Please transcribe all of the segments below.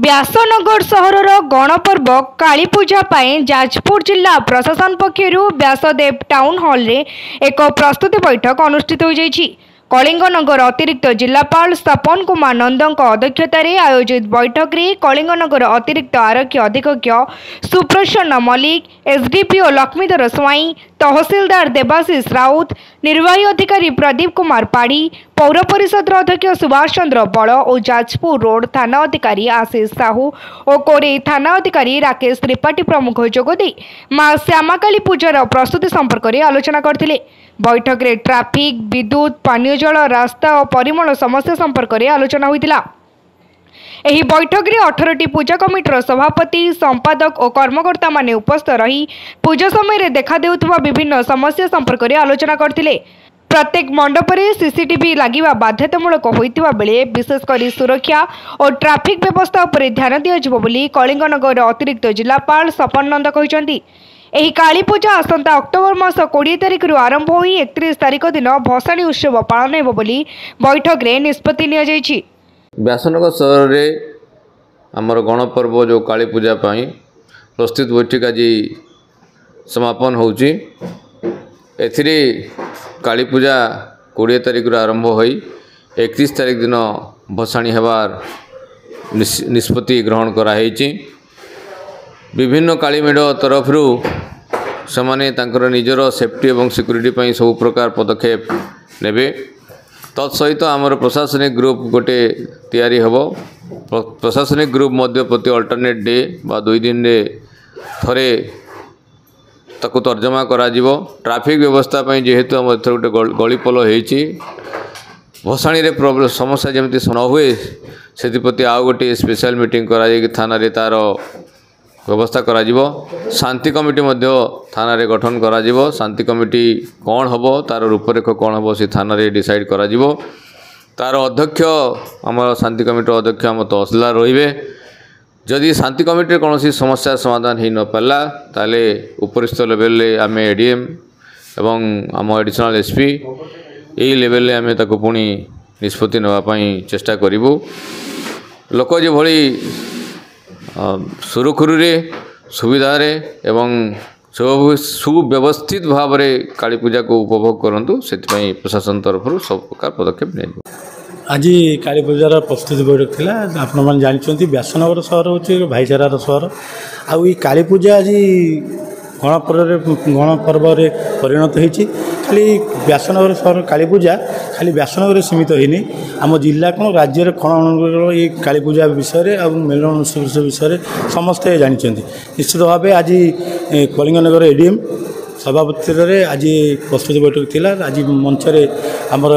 व्यासनगर सहरर गणपर्व कालीपूजा जाजपुर जिला प्रशासन पक्षर Vyasdev town hall रे एक प्रस्तुति बैठक अनुष्ठित हो जाइछि। कलिंगनगर अतिरिक्त जिलापाल सपन कुमार नंदक अध्यक्षतार आयोजित बैठक में कलिंगनगर अतिरिक्त आरक्षी अधीक्षक सुप्रसन्न मल्लिक, एसडीपीओ लक्ष्मीधर स्वाई, तहसीलदार देवाशीष राउत, निर्वाही अधिकारी प्रदीप कुमार पाड़ी, पौर परिषद अध्यक्ष सुभाष चंद्र बल और जाजपुर रोड थाना अधिकारी आशीष साहू और कोरे थाना अधिकारी राकेश त्रिपाठी प्रमुख जोगदे मां श्यामाकाली पूजार प्रस्तुति संपर्क में आलोचना करथिले। बैठक में ट्राफिक, विद्युत, पानीय जल, रास्ता और परिमल समस्या संपर्क में आलोचना होइतिला। एही बैठक में 18टी पूजा कमिटर सभापति, संपादक और कर्मकर्ता माने उपस्थित रही पूजा समय देखा देउथबा विभिन्न समस्या संपर्क में आलोचना करथिले। प्रत्येक मंडप में सीसीटीवी लगिवा बाध्यतामूलक होइतिबा बेले विशेषकर सुरक्षा और ट्राफिक व्यवस्था उपर ध्यान दियाजिबो बोली कलिंगनगर अतिरिक्त जिलापाल सपन नंद कहिसंती। एही काली पूजा आसंता अक्टोबर मास 20 तारिख आरंभ हो 31 तारिख दिन भसाणी उत्सव पालन हेबो बोली बैठक में निष्पत्ति निया जाइछि। व्यासनगर सहर में आमर गणपर्व जो काली पूजा प्रस्तुत बैठक आज समापन होउछि। एथिरे काली पूजा 20 तारिख आरंभ हो 31 तारिख दिन भसाणी हेबार निष्पत्ति ग्रहण कराई। विभिन्न काली मेढ़ तरफ से तांकर निजर सेफ्टी और सिक्यूरीटी सब प्रकार पदक्षेप नेबे। तत्सहित आमर प्रशासनिक ग्रुप गोटे तैयारी हबो। प्रशासनिक ग्रुप मध्य प्रति अल्टरनेट डे बा 2 दिन रे थरे ताकू तर्जमा करा जिवो। ट्रैफिक व्यवस्था जेहेतु आम गोटे गलीपल होइछि भसाणी रे प्रॉब्लम समस्या जमती न हुए से प्रति आउ गोटे स्पेशल मीटिंग करा जाय थाना रे तार व्यवस्था करा जिवो। शांति कमिटी मध्य थाना रे गठन करा जिवो। शांति कमिटी कौन हबो तार रूपरेख कौन हबो से थाना रे डिसाइड करा जिवो। तार अध्यक्ष आम शांति कमिटी अध्यक्ष आम तहसीलदार रहिबे। जदि शांति कमिटी कौन समस्या समाधान हो न पाला ताले उपरिस्थ लेवल आम एडीएम एवं आम एडिशनल एसपी यही लेवल आम ताको पुणी निष्पत्ति नापी चेष्टा करूँ। लोक जो भली सुरखुरु सुविधार एवं सुव्यवस्थित भाव में काली पूजा को उपभोग करूँ से प्रशासन तरफ सब प्रकार पदक्षेप नि। आज काली पूजार प्रस्तुति बैठक थिला। आपण मैंने जानते व्यासनगर सहर हूँ भाईचारार सहर। आई काली पूजा आज गणपर्व परिणत होती। खाली व्यासनगर सहर काली पूजा खाली व्यासनगर सीमित होनी आम जिला कौन राज्य कौन ये काली पूजा विषय और मेलन विषय समस्ते जानते। निश्चित भाव आज कलिंगनगर एडीएम सभापति आज प्रस्तुति बैठक थिला। आज मंच आमर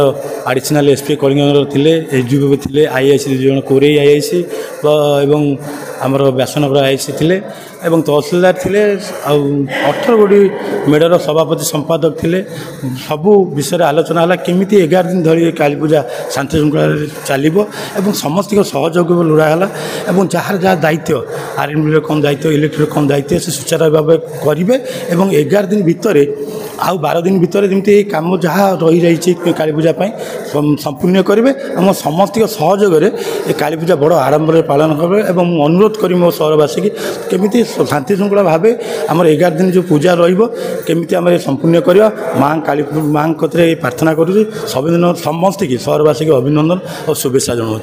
एडिशनल एसपी कलिंगनगर थिले, एसडीपी थिले, आईआईसी जन कोरे आईआईसी एवं आमर व्यासनगर आईआईसी थिले एवं तहसीलदार थिले। 18 गोटी मेढ़र सभापति संपादक थिले। सबू विषय आलोचना है केमिति 11 दिन धरी काली पूजा शांति श्रृंखला चलो और समस्त सहयोग लोड़ाला और जार जहाँ दायित्व आरएनबी कौन दायित्व इलेक्ट्रिक कौन दायित्व से सुचारू भाव करेंगे। 11 दिन भितर आउ 12 दिन भितर जमी कम जहाँ रही जाइए काली पूजा संपूर्ण करेंगे और समस्त सहयोग काली पूजा बड़ आडम्बर पालन करेंगे। और अनुरोध करी मो सहरवासी की केमिति शांति श्रृंखला भाव आम 11 दिन जो पूजा रमिति आम संपूर्ण करवा माँ काली माँ कतरे प्रार्थना करुँ। सबदिन समस्त की सहरवासी की अभिनंदन और शुभेच्छा जनाऊँ।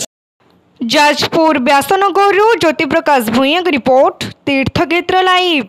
जाजपुर व्यासनगर ज्योति प्रकाश भूया रिपोर्ट तीर्थक्षेत्र लाइव।